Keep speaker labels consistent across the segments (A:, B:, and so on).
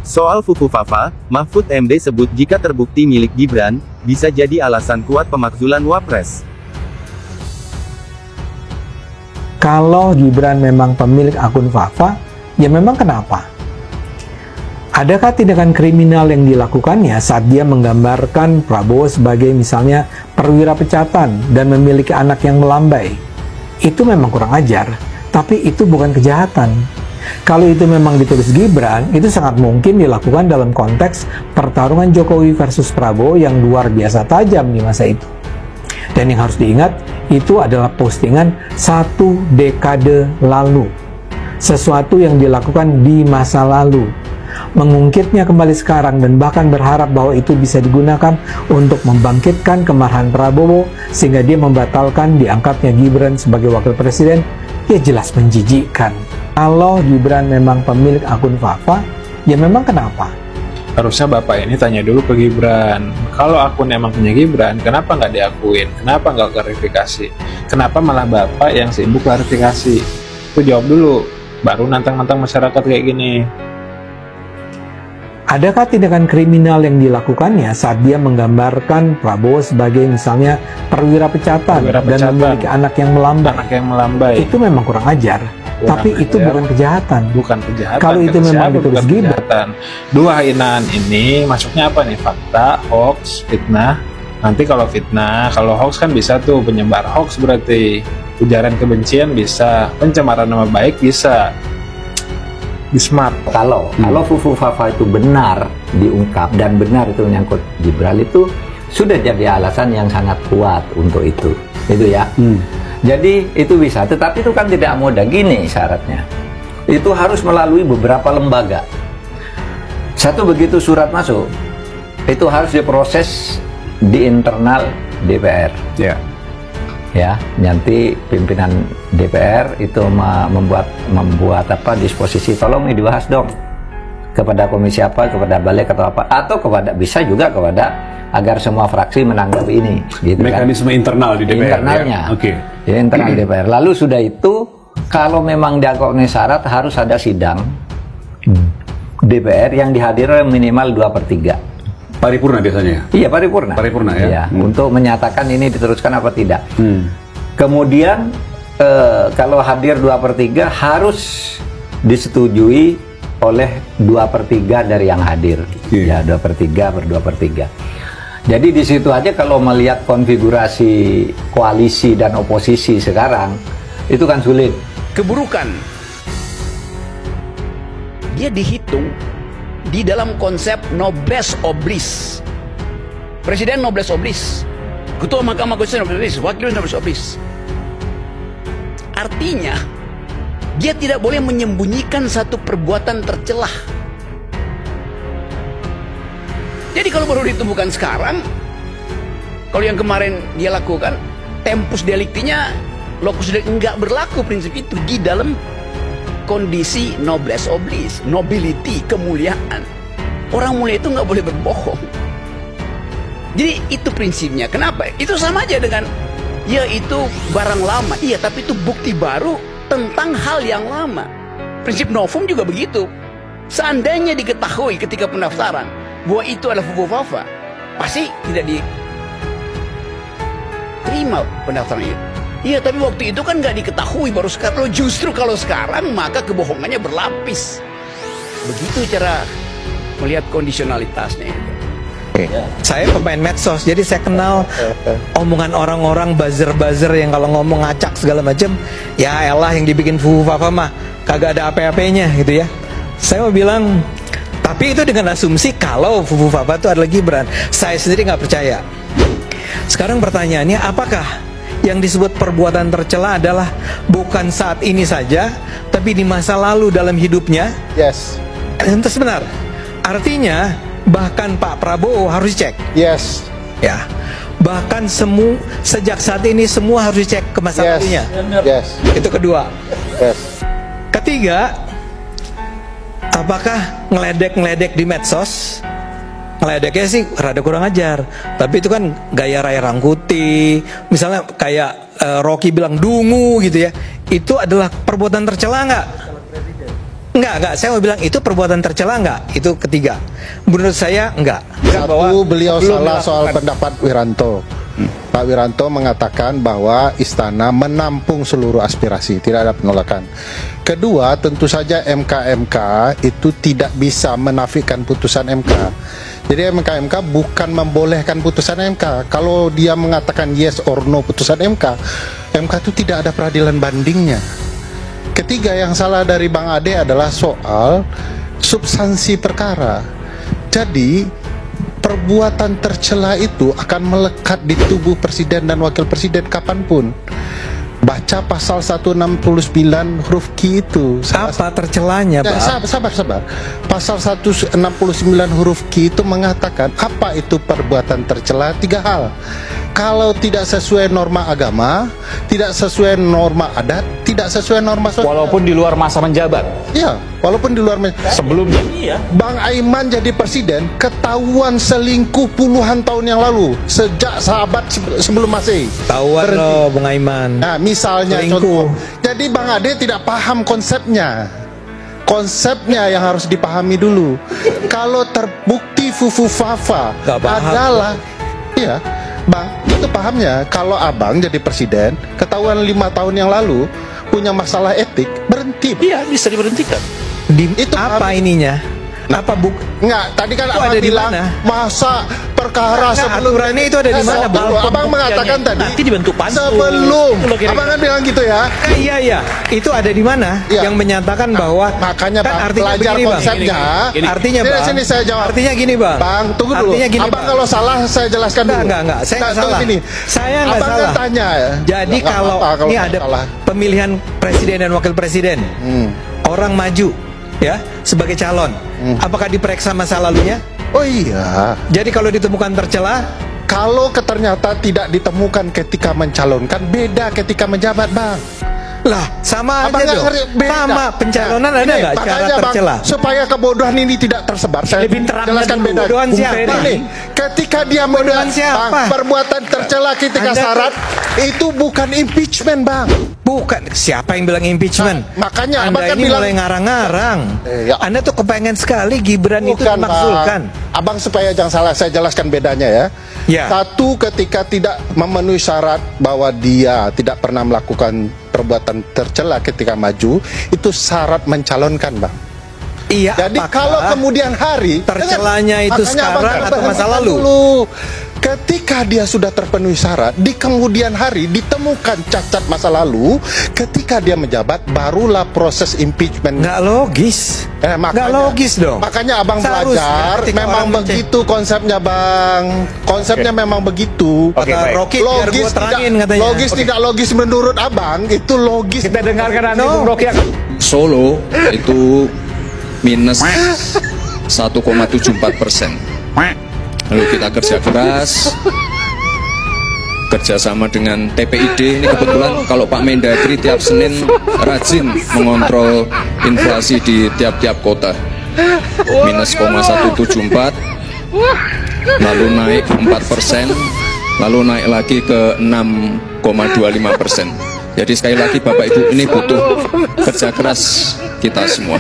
A: Soal Fufu Fafa, Mahfud MD sebut jika terbukti milik Gibran, bisa jadi alasan kuat pemakzulan Wapres.
B: Kalau Gibran memang pemilik akun Fafa, ya memang kenapa? Adakah tindakan kriminal yang dilakukannya saat dia menggambarkan Prabowo sebagai misalnya perwira pecatan dan memiliki anak yang melambai? Itu memang kurang ajar, tapi itu bukan kejahatan. Kalau itu memang ditulis Gibran, itu sangat mungkin dilakukan dalam konteks pertarungan Jokowi versus Prabowo yang luar biasa tajam di masa itu. Dan yang harus diingat, itu adalah postingan 1 dekade lalu. Sesuatu yang dilakukan di masa lalu. Mengungkitnya kembali sekarang dan bahkan berharap bahwa itu bisa digunakan untuk membangkitkan kemarahan Prabowo sehingga dia membatalkan diangkatnya Gibran sebagai wakil presiden, ya jelas menjijikkan. Kalau Gibran memang pemilik akun Fafa, ya memang kenapa?
C: Harusnya Bapak ini tanya dulu ke Gibran. Kalau akun emang punya Gibran, kenapa nggak diakuin? Kenapa nggak klarifikasi? Kenapa malah Bapak yang sibuk klarifikasi? Itu jawab dulu, baru nantang-nantang masyarakat kayak gini.
B: Adakah tindakan kriminal yang dilakukannya saat dia menggambarkan Prabowo sebagai misalnya perwira pecatan dan memiliki anak yang melambai? Itu memang kurang ajar. Tapi itu bukan kejahatan.
C: Bukan kejahatan.
B: Kalau itu memang ditulis Gibran.
C: Dua hinaan ini masuknya apa nih? Fakta, hoax, fitnah. Nanti kalau fitnah, kalau hoax kan bisa tuh penyebar hoax, berarti ujaran kebencian bisa, pencemaran nama baik bisa. Di smart.
D: Kalau Fufu Fafa itu benar diungkap dan benar itu menyangkut Gibran, itu sudah jadi alasan yang sangat kuat untuk itu ya. Jadi itu bisa, tetapi itu kan tidak mudah. Gini syaratnya, itu harus melalui beberapa lembaga. Satu, begitu surat masuk, itu harus diproses di internal DPR. Ya, nanti pimpinan DPR itu membuat apa disposisi, tolong nih dibahas dong kepada komisi apa, kepada balik atau apa, atau bisa juga kepada agar semua fraksi menanggapi ini. Gitu
E: mekanisme kan? Internal di DPR.
D: Internalnya.
E: Ya? Oke.
D: Ya, internal DPR. Lalu sudah itu, kalau memang dianggap memenuhi syarat, harus ada sidang DPR yang dihadiri minimal 2/3.
E: Paripurna biasanya?
D: Iya, paripurna.
E: Paripurna ya?
D: Iya, untuk menyatakan ini diteruskan apa tidak. Kemudian, kalau hadir 2/3 harus disetujui oleh 2/3 dari yang hadir. Ya, 2/3 per 2/3. Jadi di situ aja kalau melihat konfigurasi koalisi dan oposisi sekarang, itu kan sulit.
F: Keburukan dia dihitung di dalam konsep noblesse oblige. Presiden noblesse oblige, Ketua Mahkamah Konstitusi noblesse oblige, Wakil noblesse oblige. Artinya dia tidak boleh menyembunyikan satu perbuatan tercelah. Jadi kalau baru ditemukan sekarang, kalau yang kemarin dia lakukan, tempus delictinya, locus delicti enggak berlaku prinsip itu di dalam kondisi noblesse oblige, nobility, kemuliaan. Orang mulia itu nggak boleh berbohong. Jadi itu prinsipnya. Kenapa? Itu sama aja dengan, ya itu barang lama, iya, tapi itu bukti baru tentang hal yang lama. Prinsip novum juga begitu. Seandainya diketahui ketika pendaftaran bahwa itu adalah Fufu Fafa, pasti tidak diterima pendaftaran itu. Iya, tapi waktu itu kan nggak diketahui, baru sekarang. Justru kalau sekarang, maka kebohongannya berlapis. Begitu cara melihat kondisionalitasnya itu.
B: Saya pemain medsos, jadi saya kenal omongan orang-orang buzzer-buzzer yang kalau ngomong ngacak segala macam, ya elah yang dibikin Fufu Fafa mah kagak ada apa-apanya gitu ya. Saya mau bilang, tapi itu dengan asumsi kalau Fufu Fafa itu adalah Gibran. Saya sendiri nggak percaya. Sekarang pertanyaannya, apakah yang disebut perbuatan tercela adalah bukan saat ini saja, tapi di masa lalu dalam hidupnya?
G: Yes.
B: Itu benar. Artinya bahkan Pak Prabowo harus cek.
G: Yes.
B: Ya. Bahkan sejak saat ini semua harus cek ke masa lalunya.
G: Yes.
B: Itu kedua.
G: Yes.
B: Ketiga, apakah ngeledek di medsos? Ngeledeknya sih rada kurang ajar, tapi itu kan gaya Ray Rangkuti, misalnya kayak Rocky bilang dungu gitu ya, itu adalah perbuatan tercela nggak? Nggak Enggak. Saya mau bilang itu perbuatan tercela enggak? Itu ketiga. Menurut saya enggak.
G: Satu, beliau
B: belum
G: salah soal
B: dilakukan.
G: pendapat Wiranto. Pak Wiranto mengatakan bahwa istana menampung seluruh aspirasi, tidak ada penolakan. Kedua, tentu saja MK itu tidak bisa menafikan putusan MK. Jadi MK bukan membolehkan putusan MK. Kalau dia mengatakan yes or no putusan MK itu tidak ada peradilan bandingnya. Ketiga, yang salah dari Bang Ade adalah soal substansi perkara. Jadi perbuatan tercela itu akan melekat di tubuh presiden dan wakil presiden kapanpun. Baca pasal 169 huruf Q itu.
B: Apa tercelanya, Pak?
G: Sabar. Pasal 169 huruf Q itu mengatakan apa itu perbuatan tercela? 3 hal. Kalau tidak sesuai norma agama, tidak sesuai norma adat, tidak sesuai norma sosial.
E: Walaupun di luar masa menjabat.
G: Iya, walaupun di luar
E: Sebelumnya.
G: Bang Aiman jadi presiden ketahuan selingkuh puluhan tahun yang lalu, sejak sahabat sebelum Masehi.
B: Tahuan loh Bang Aiman.
G: Nah, misalnya
B: Selingkuh.
G: contoh. Jadi Bang Ade tidak paham konsepnya. Konsepnya yang harus dipahami dulu. Kalau terbukti Fufu Fafa
B: Gak paham.
G: adalah, iya, Bang, itu pahamnya. Kalau abang jadi presiden, ketahuan 5 tahun yang lalu punya masalah etik, berhenti.
F: Iya, bisa diberhentikan.
G: Itu
B: Apa
G: paham.
B: ininya? Apa
G: Enggak, tadi kan
B: Itu
G: abang
B: ada di
G: bilang
B: mana?
G: masa perkara
B: Enggak,
G: sebelum
B: aturannya itu ada di mana, Bang?
G: Abang mengatakan tadi
F: Nanti dibentuk pansus.
G: sebelum.
F: Itu loh kira-kira.
G: Abang kan bilang gitu ya.
B: Iya. Itu ada di mana?
G: Iya.
B: Yang menyatakan bahwa
G: Makanya
B: kan
G: Bang,
B: artinya
G: belajar
B: begini, Bang.
G: konsepnya.
B: Artinya,
G: Sini,
B: Bang.
G: sini saya jawab.
B: Artinya gini, Bang.
G: Bang, tunggu dulu.
B: Artinya gini,
G: Abang
B: Bang.
G: kalau salah saya jelaskan dulu.
B: Enggak. Saya nggak
G: tunggu
B: salah.
G: Gini.
B: Saya nggak
G: Abang
B: salah.
G: kan tanya ya.
B: Jadi
G: Nggak
B: kalau
G: apa-apa
B: ini
G: saya
B: ada
G: salah.
B: pemilihan presiden dan wakil presiden, orang maju ya sebagai calon, apakah diperiksa masa lalunya?
G: Oh iya.
B: Jadi kalau ditemukan tercela,
G: Kalau ternyata tidak ditemukan ketika mencalonkan, beda ketika menjabat, Bang.
B: lah sama
G: Abang
B: aja
G: nggak
B: dong.
G: ngerti, beda.
B: Sama pencalonan
G: Nah,
B: ada
G: ini,
B: nggak cara
G: makanya, Bang,
B: tercela?
G: supaya kebodohan ini tidak tersebar, saya
B: Lebih terang
G: jelaskan
B: dulu.
G: beda.
B: Kebodohan
G: Bung
B: siapa?
G: Ferry, ketika dia
B: Kebodohan siapa?
G: Bang, perbuatan tercela ketika
B: Anda-
G: syarat itu bukan impeachment, Bang.
B: Bukan, siapa yang bilang impeachment?
G: Nah, makanya Abang
B: Anda
G: kan
B: ini
G: bilang-
B: mulai ngarang-ngarang.
G: Ya.
B: Anda tuh kepengen sekali Gibran itu
G: Bukan,
B: dimakzulkan.
G: Bang. Abang supaya jangan salah, saya jelaskan bedanya ya.
B: Ya.
G: Satu, ketika tidak memenuhi syarat bahwa dia tidak pernah melakukan perbuatan tercela ketika maju, itu syarat mencalonkan, Bang.
B: Iya,
G: Jadi
B: apakah
G: kalau kemudian hari
B: tercelanya itu
G: makanya
B: sekarang
G: Abang
B: atau masa
G: berhentikan
B: lalu?
G: dulu. Ketika dia sudah terpenuhi syarat, di kemudian hari ditemukan cacat masa lalu, ketika dia menjabat, barulah proses impeachment.
B: nggak logis. Nggak logis dong.
G: Makanya Abang
B: Seharusnya
G: belajar,
B: ketika
G: memang
B: orang
G: begitu konsepnya, Bang. Konsepnya memang begitu.
E: Oke,
B: Kata
E: baik.
B: Rocky, biar gue terangin katanya.
G: logis tidak logis menurut Abang, itu logis.
E: Kita dengarkan nanti
B: No.
E: Bung Rocky akan
H: Solo itu minus 1,74%. Lalu kita kerja keras, kerjasama dengan TPID. Ini kebetulan kalau Pak Mendagri tiap Senin rajin mengontrol inflasi di tiap-tiap kota. Minus 0,174, lalu naik 4%, lalu naik lagi ke 6,25%. Jadi sekali lagi Bapak Ibu, ini butuh kerja keras kita semua.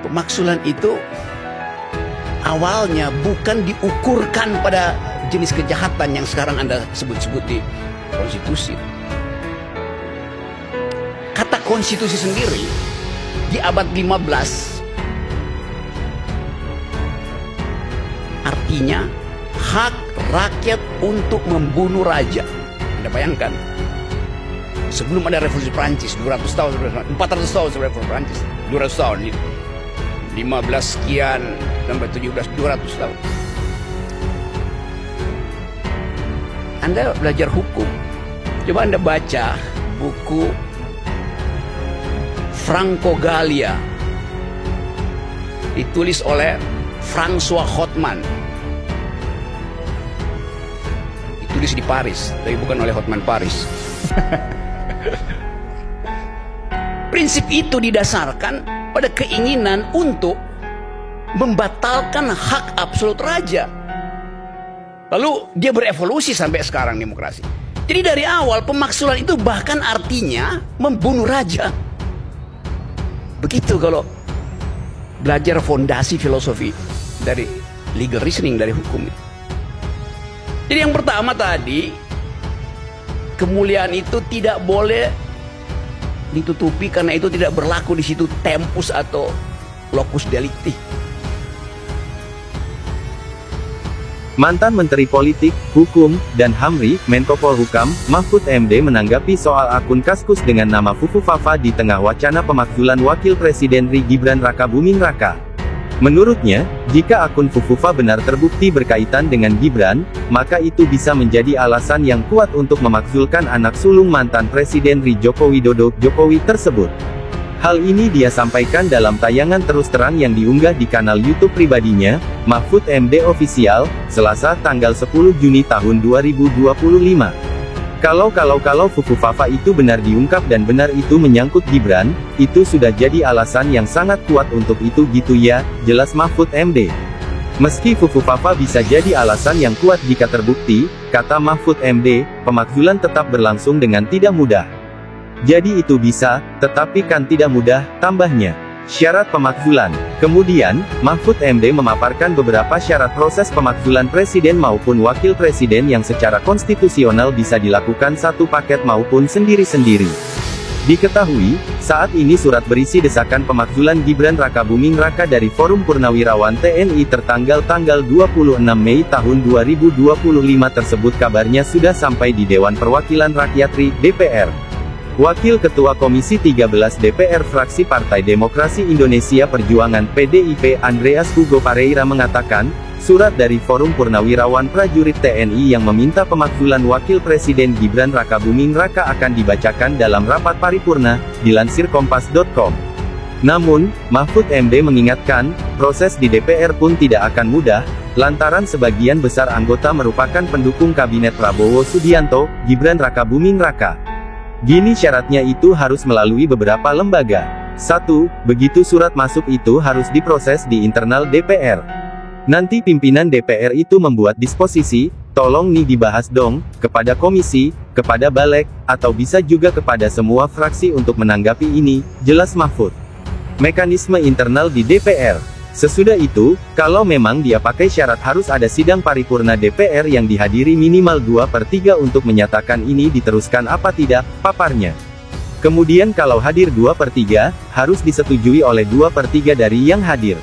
F: Pemaksulan itu awalnya bukan diukurkan pada jenis kejahatan yang sekarang Anda sebut-sebut di konstitusi. Kata konstitusi sendiri di abad 15 artinya hak rakyat untuk membunuh raja. Anda bayangkan, sebelum ada revolusi Prancis 200 tahun, 400 tahun sebelum revolusi Prancis, 200 tahun, 15 sekian tambah 17, 200 tahun. Anda belajar hukum, coba Anda baca buku Franco Gallia, ditulis oleh François Hotman, ditulis di Paris, tapi bukan oleh Hotman Paris. Prinsip itu didasarkan pada keinginan untuk membatalkan hak absolut raja. Lalu dia berevolusi sampai sekarang demokrasi. Jadi dari awal pemaksulan itu bahkan artinya membunuh raja. Begitu kalau belajar fondasi filosofi dari legal reasoning, dari hukum. Jadi yang pertama tadi, kemuliaan itu tidak boleh ditutupi karena itu tidak berlaku di situ tempus atau locus delicti.
A: Mantan Menteri Politik, Hukum, dan HAM RI, Menko Polhukam, Mahfud MD menanggapi soal akun Kaskus dengan nama Fufu Fafa di tengah wacana pemakzulan Wakil Presiden RI Gibran Rakabuming Raka. Menurutnya, jika akun Fufufa benar terbukti berkaitan dengan Gibran, maka itu bisa menjadi alasan yang kuat untuk memakzulkan anak sulung mantan Presiden RI Joko Widodo, Jokowi tersebut. Hal ini dia sampaikan dalam tayangan terus terang yang diunggah di kanal YouTube pribadinya, Mahfud MD Official, Selasa tanggal 10 Juni tahun 2025. Kalau Fufu Fafa itu benar diungkap dan benar itu menyangkut Gibran, itu sudah jadi alasan yang sangat kuat untuk itu gitu ya, jelas Mahfud MD. Meski Fufu Fafa bisa jadi alasan yang kuat jika terbukti, kata Mahfud MD, pemakzulan tetap berlangsung dengan tidak mudah. Jadi itu bisa, tetapi kan tidak mudah, tambahnya. Syarat pemakzulan. Kemudian, Mahfud MD memaparkan beberapa syarat proses pemakzulan presiden maupun wakil presiden yang secara konstitusional bisa dilakukan satu paket maupun sendiri-sendiri. Diketahui, saat ini surat berisi desakan pemakzulan Gibran Rakabuming Raka dari Forum Purnawirawan TNI tertanggal 26 Mei tahun 2025 tersebut kabarnya sudah sampai di Dewan Perwakilan Rakyat RI, DPR. Wakil Ketua Komisi 13 DPR fraksi Partai Demokrasi Indonesia Perjuangan PDIP Andreas Hugo Pareira mengatakan, surat dari Forum Purnawirawan Prajurit TNI yang meminta pemakzulan Wakil Presiden Gibran Rakabuming Raka akan dibacakan dalam rapat paripurna, dilansir kompas.com. Namun, Mahfud MD mengingatkan, proses di DPR pun tidak akan mudah, lantaran sebagian besar anggota merupakan pendukung Kabinet Prabowo Subianto, Gibran Rakabuming Raka. Gini syaratnya itu harus melalui beberapa lembaga. 1. Begitu surat masuk itu harus diproses di internal DPR. Nanti pimpinan DPR itu membuat disposisi, tolong nih dibahas dong, kepada komisi, kepada balik, atau bisa juga kepada semua fraksi untuk menanggapi ini, jelas Mahfud. Mekanisme internal di DPR. Sesudah itu, kalau memang dia pakai syarat harus ada sidang paripurna DPR yang dihadiri minimal 2/3 untuk menyatakan ini diteruskan apa tidak, paparnya. Kemudian kalau hadir 2/3, harus disetujui oleh 2/3 dari yang hadir.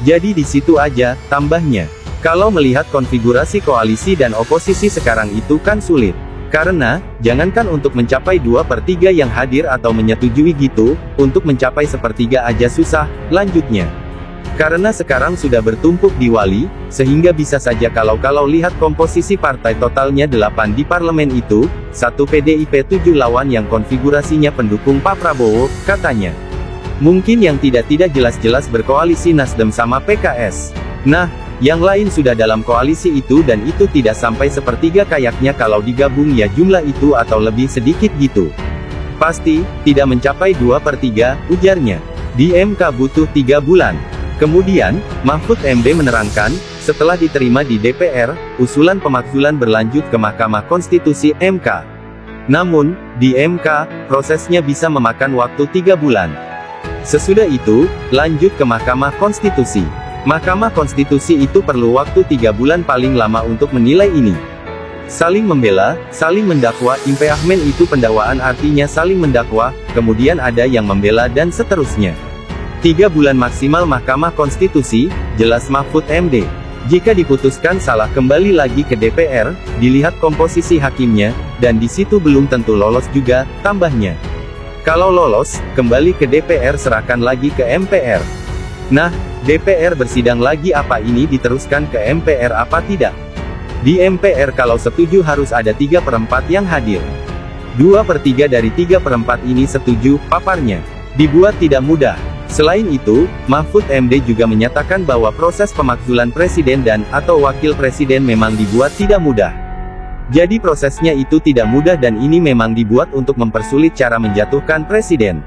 A: Jadi di situ aja, tambahnya. Kalau melihat konfigurasi koalisi dan oposisi sekarang itu kan sulit. Karena, jangankan untuk mencapai 2/3 yang hadir atau menyetujui gitu, untuk mencapai 1/3 aja susah, lanjutnya. Karena sekarang sudah bertumpuk di wali, sehingga bisa saja kalau lihat komposisi partai totalnya 8 di parlemen itu, 1 PDIP 7 lawan yang konfigurasinya pendukung Pak Prabowo, katanya. Mungkin yang tidak jelas-jelas berkoalisi Nasdem sama PKS. Nah, yang lain sudah dalam koalisi itu dan itu tidak sampai 1/3 kayaknya kalau digabung ya jumlah itu atau lebih sedikit gitu. Pasti, tidak mencapai 2/3, ujarnya. Di MK butuh 3 bulan. Kemudian, Mahfud MD menerangkan, setelah diterima di DPR, usulan pemakzulan berlanjut ke Mahkamah Konstitusi (MK). Namun, di MK, prosesnya bisa memakan waktu 3 bulan. Sesudah itu, lanjut ke Mahkamah Konstitusi. Mahkamah Konstitusi itu perlu waktu 3 bulan paling lama untuk menilai ini. Saling membela, saling mendakwa, impeachment itu pendakwaan artinya saling mendakwa, kemudian ada yang membela dan seterusnya. 3 bulan maksimal Mahkamah Konstitusi, jelas Mahfud MD. Jika diputuskan salah kembali lagi ke DPR, dilihat komposisi hakimnya, dan di situ belum tentu lolos juga, tambahnya. Kalau lolos, kembali ke DPR serahkan lagi ke MPR. Nah, DPR bersidang lagi apa ini diteruskan ke MPR apa tidak? Di MPR kalau setuju harus ada 3/4 yang hadir. 2/3 dari 3/4 ini setuju, paparnya. Dibuat tidak mudah. Selain itu, Mahfud MD juga menyatakan bahwa proses pemakzulan presiden dan/atau wakil presiden memang dibuat tidak mudah. Jadi prosesnya itu tidak mudah dan ini memang dibuat untuk mempersulit cara menjatuhkan presiden.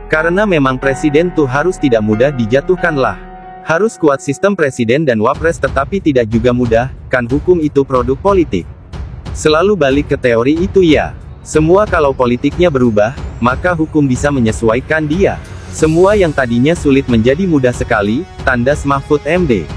A: Karena memang presiden tuh harus tidak mudah dijatuhkan lah. Harus kuat sistem presiden dan wapres tetapi tidak juga mudah, kan hukum itu produk politik. Selalu balik ke teori itu ya. Semua kalau politiknya berubah, maka hukum bisa menyesuaikan dia. Semua yang tadinya sulit menjadi mudah sekali, tandas Mahfud MD.